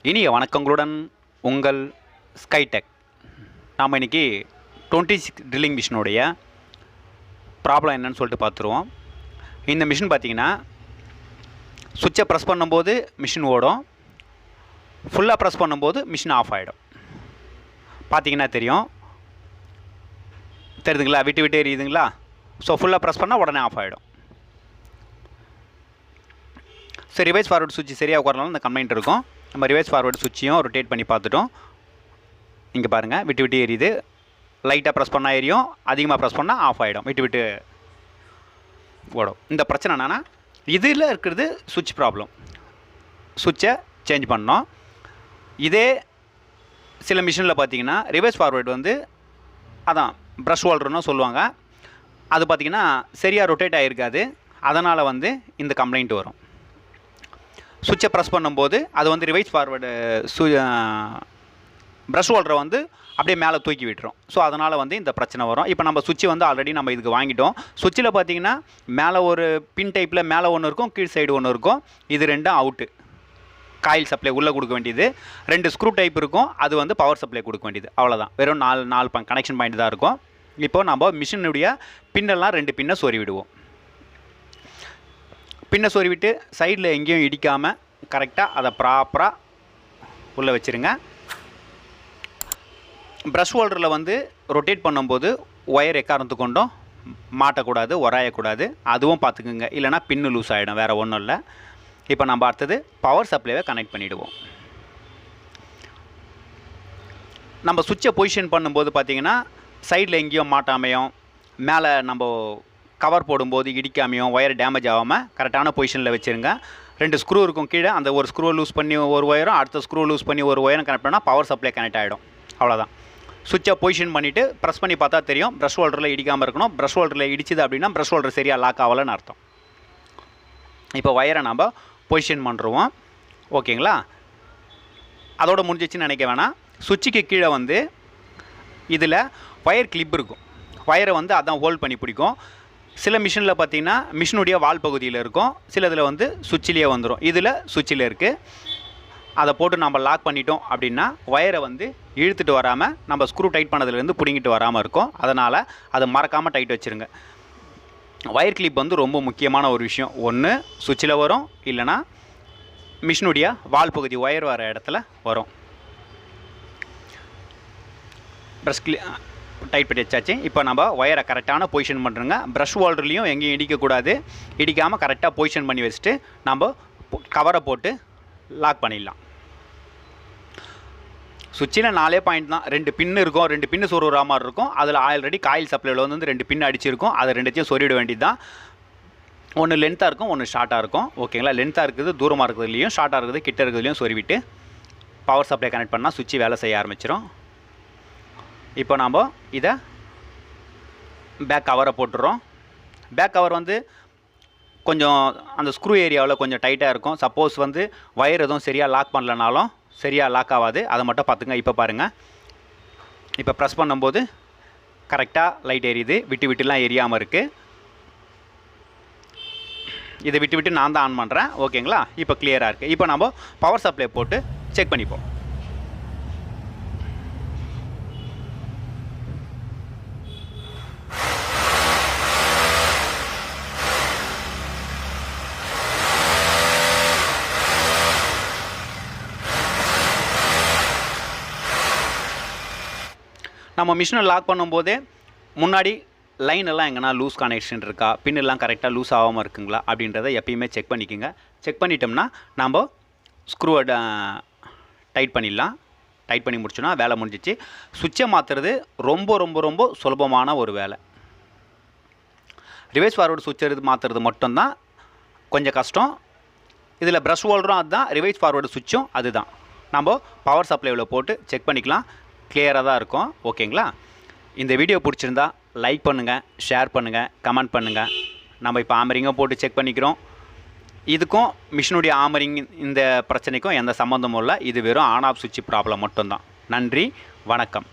இனிய வணக்கங்களுடன் உங்கள் ஸ்கைடெக். நாம் இன்றைக்கி 26 ட்ரில்லிங் மிஷினுடைய ப்ராப்ளம் என்னன்னு சொல்லிட்டு பார்த்துருவோம். இந்த மிஷின் பார்த்திங்கன்னா சுவிட்சை ப்ரெஸ் பண்ணும்போது மிஷின் ஓடும், ஃபுல்லாக ப்ரெஸ் பண்ணும்போது மிஷின் ஆஃப் ஆகிடும். பார்த்திங்கன்னா தெரியுதுங்களா, விட்டு விட்டு எரியுதுங்களா? ஸோ ஃபுல்லாக ப்ரெஸ் பண்ணால் உடனே ஆஃப் ஆகிடும். ஸோ ரிவைஸ் ஃபார்வர்டு சுவிட்ச் சரியாக உட்காரனாலும் இந்த கம்ப்ளைண்ட் இருக்கும். நம்ம ரிவைஸ் ஃபார்வர்டு சுவிட்சையும் ரொட்டேட் பண்ணி பார்த்துட்டோம். இங்கே பாருங்கள், விட்டு விட்டு எரியுது. லைட்டாக ப்ரெஸ் பண்ணால் எரியும், அதிகமாக ப்ரெஸ் பண்ணால் ஆஃப் ஆகிடும், விட்டு விட்டு ஓடும். இந்த பிரச்சனை என்னென்னா இதில் இருக்கிறது சுவிட்ச் ப்ராப்ளம். சுவிட்சை சேஞ்ச் பண்ணோம். இதே சில மிஷினில் பார்த்தீங்கன்னா ரிவைஸ் ஃபார்வர்டு வந்து அதான் ப்ரஷ் ஹோல்டர்னு சொல்லுவாங்க, அது பார்த்திங்கன்னா சரியாக ரொட்டேட் ஆகிருக்காது. அதனால் வந்து இந்த கம்ப்ளைண்ட் வரும். சுவிட்சை ப்ரெஸ் பண்ணும்போது அது வந்து ரிவைஸ் ஃபார்வர்டு ப்ரஷ் ஹோல்டரை வந்து அப்படியே மேலே தூக்கி விட்டுரும். ஸோ அதனால் வந்து இந்த பிரச்சனை வரும். இப்போ நம்ம சுவிட்சு வந்து ஆல்ரெடி நம்ம இதுக்கு வாங்கிட்டோம். சுவிட்சில் பார்த்திங்கன்னா மேலே ஒரு பின் டைப்பில் மேலே ஒன்று இருக்கும், கீழ் சைடு ஒன்று இருக்கும். இது ரெண்டும் அவுட்டு, காயில் சப்ளை உள்ளே கொடுக்க வேண்டியது. 2 ஸ்க்ரூ டைப் இருக்கும், அது வந்து பவர் சப்ளை கொடுக்க வேண்டியது. அவ்வளோதான், வெறும் 4 கனெக்ஷன் பாயிண்ட் தான் இருக்கும். இப்போது நம்ம மிஷினுடைய பின்னெல்லாம் 2 பின்னை சொறி விடுவோம். பின்னை சொருவிட்டு சைடில் எங்கேயும் இடிக்காமல் கரெக்டாக அதை ப்ராப்பராக உள்ளே வச்சுருங்க. ப்ரஷ் ஹோல்டரில் வந்து ரொட்டேட் பண்ணும்போது ஒயர் எக்காரணத்து கொண்டும் மாட்டக்கூடாது, உராயக்கூடாது. அதுவும் பார்த்துக்குங்க, இல்லைனா பின்னு லூஸ் ஆகிடும், வேறு ஒன்றும் இல்லை. இப்போ நம்ம அடுத்தது பவர் சப்ளைவை கனெக்ட் பண்ணிவிடுவோம். நம்ம சுவிட்சை பொசிஷன் பண்ணும்போது பார்த்திங்கன்னா சைடில் எங்கேயும் மாட்டாமையும், மேலே நம்ம கவர் போடும்போது இடிக்காமையும், ஒயர் டேமேஜ் ஆகாமல் கரெக்டான பொசிஷனில் வச்சுருங்க. 2 ஸ்க்ரூ இருக்கும் கீழே, அந்த ஒரு ஸ்க்ரூவை லூஸ் பண்ணி ஒரு ஒயரும், அடுத்த ஸ்க்ரூ லூஸ் பண்ணி ஒரு ஒயரும் கனெக்ட் பண்ணால் பவர் சப்ளை கனெக்ட் ஆகிடும். அவ்வளோதான். சுவிட்சை பொசிஷன் பண்ணிவிட்டு ப்ரெஸ் பண்ணி பார்த்தா தெரியும், ப்ரஷ் ஹோல்டரில் இடிக்காமல் இருக்கணும். ப்ரஷ் ஹோல்டரில் இடிச்சிது அப்படின்னா ப்ரஷ் ஹோல்டர் சரியாக லாக் ஆகலைன்னு அர்த்தம். இப்போ ஒயரை நம்ம பொசிஷன் பண்ணுறோம். ஓகேங்களா? அதோடு முடிஞ்சிச்சுன்னு நினைக்க வேணாம். சுவிட்சுக்கு கீழே வந்து இதில் ஒயர் கிளிப் இருக்கும். ஒயரை வந்து அதான் ஹோல்ட் பண்ணி பிடிக்கும். சில மிஷினில் பார்த்திங்கன்னா மிஷினுடைய வால் பகுதியில் இருக்கும், சில இதில் வந்து சுவிட்சிலேயே வந்துடும். இதில் சுவிட்சில் இருக்குது. அதை போட்டு நம்ம லாக் பண்ணிட்டோம் அப்படின்னா ஒயரை வந்து இழுத்துட்டு வராமல், நம்ம ஸ்க்ரூ டைட் பண்ணதுலேருந்து பிடிங்கிட்டு வராமல் இருக்கும். அதனால் அதை மறக்காமல் டைட் வச்சுருங்க. ஒயர் கிளிப் வந்து ரொம்ப முக்கியமான ஒரு விஷயம். ஒன்று சுவிட்சில் வரும், இல்லைனா மிஷினுடைய வால் பகுதி ஒயர் வர இடத்துல வரும். ப்ரஷ் டைட் பண்ணி வச்சாச்சு. இப்போ நம்ம ஒயரை கரெக்டான பொசிஷன் பண்ணுறோங்க. ப்ரஷ் ஹோல்டர்லேயும் எங்கேயும் இடிக்கக்கூடாது. இடிக்காமல் கரெக்டாக பொசிஷன் பண்ணி வச்சுட்டு நம்ம கவரை போட்டு லாக் பண்ணிடலாம். சுவிட்சில் 4 பாயிண்ட் தான். 2 பின்னு இருக்கும், 2 பின்னு சொருகிற மாதிரி இருக்கும். அதில் ஆல்ரெடி காயில் சப்ளையில் வந்து 2 பின்னு அடிச்சிருக்கும். அதை 2த்தையும் சொருவிட வேண்டியது தான். ஒன்று லென்த்தாக இருக்கும், ஒன்று ஷார்ட்டாக இருக்கும். ஓகேங்களா? லென்த்தாக இருக்குது தூரமாக இருக்கிறதுலையும், ஷார்ட்டாக இருக்குது கிட்ட இருக்கிறதுலையும் சொருவிட்டு பவர் சப்ளை கனெக்ட் பண்ணால் சுவிட்சு வேலை செய்ய ஆரம்பிச்சிடும். இப்போ நாம் இதை பேக் கவரை போட்டுறோம். பேக் கவர் வந்து கொஞ்சம் அந்த ஸ்க்ரூ ஏரியாவில் கொஞ்சம் டைட்டாக இருக்கும். சப்போஸ் வந்து ஒயர் எதுவும் சரியாக லாக் பண்ணலனாலும் சரியாக லாக் ஆகாது. அதை மட்டும் பார்த்துங்க. இப்போ பாருங்கள், இப்போ ப்ரெஸ் பண்ணும்போது கரெக்டாக லைட் எரியுது, விட்டு விட்டுலாம் எரியாமல் இருக்குது. இதை விட்டு விட்டு நான் தான் ஆன் பண்ணுறேன். ஓகேங்களா? இப்போ கிளியராக இருக்குது. இப்போ நம்ம பவர் சப்ளை போட்டு செக் பண்ணிப்போம். நம்ம மிஷினை லாக் பண்ணும்போதே முன்னாடி லைன் எல்லாம் எங்கன்னா லூஸ் கனெக்ஷன் இருக்கா, பின்னெல்லாம் கரெக்டாக லூஸ் ஆகாமல் இருக்குங்களா அப்படின்றத எப்பயுமே செக் பண்ணிக்கோங்க. செக் பண்ணிட்டோம்னா நம்ம ஸ்க்ரூவை டைட் பண்ணிடலாம். டைட் பண்ணி முடிச்சோன்னா வேலை முடிஞ்சிச்சு. சுவிட்சை மாற்றுறது ரொம்ப ரொம்ப ரொம்ப சுலபமான ஒரு வேலை. ரிவர்ஸ் ஃபார்வர்டு சுவிட்ச் மாற்றுறது மட்டும்தான் கொஞ்சம் கஷ்டம். இதில் ப்ரஷ் ஹோல்டரும் அதுதான், ரிவர்ஸ் ஃபார்வர்டு சுவிட்சும் அதுதான். நம்ம பவர் சப்ளைவில் போட்டு செக் பண்ணிக்கலாம். கிளியராக தான் இருக்கும். ஓகேங்களா? இந்த வீடியோ பிடிச்சிருந்தா லைக் பண்ணுங்கள், ஷேர் பண்ணுங்கள், கமெண்ட் பண்ணுங்கள். நம்ம இப்போ ஆமரிங்கும் போட்டு செக் பண்ணிக்கிறோம். இதுக்கும் மிஷினுடைய ஆமரிங் இந்த பிரச்சனைக்கும் எந்த சம்மந்தமும் இல்லை. இது வெறும் ஆன் ஆஃப் சுவிட்ச் ப்ராப்ளம் மட்டும்தான். நன்றி, வணக்கம்.